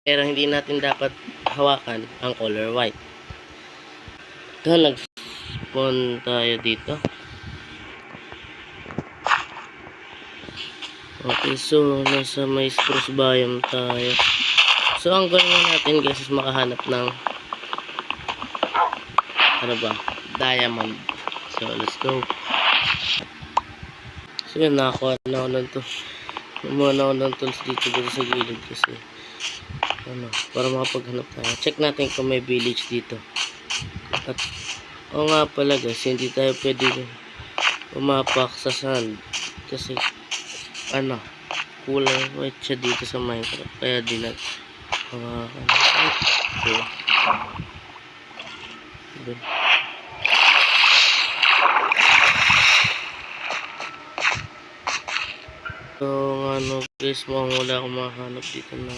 Pero hindi natin dapat hawakan ang color white. Ito, nag-spawn tayo dito. Okay, so nasa may spruce biome tayo. So ang goal natin guys is makahanap ng diamond. So let's go. So yun, nakakuha na ako ng tools. Kumuha na ako ng tools dito sa gilid kasi para makapaghanap tayo. Check natin kung may village dito. At o nga pala guys, hindi tayo pwede umapak sa sand kasi kulay white siya dito sa Minecraft, kaya di na okay. So guys, mukhang wala akong makahanap dito na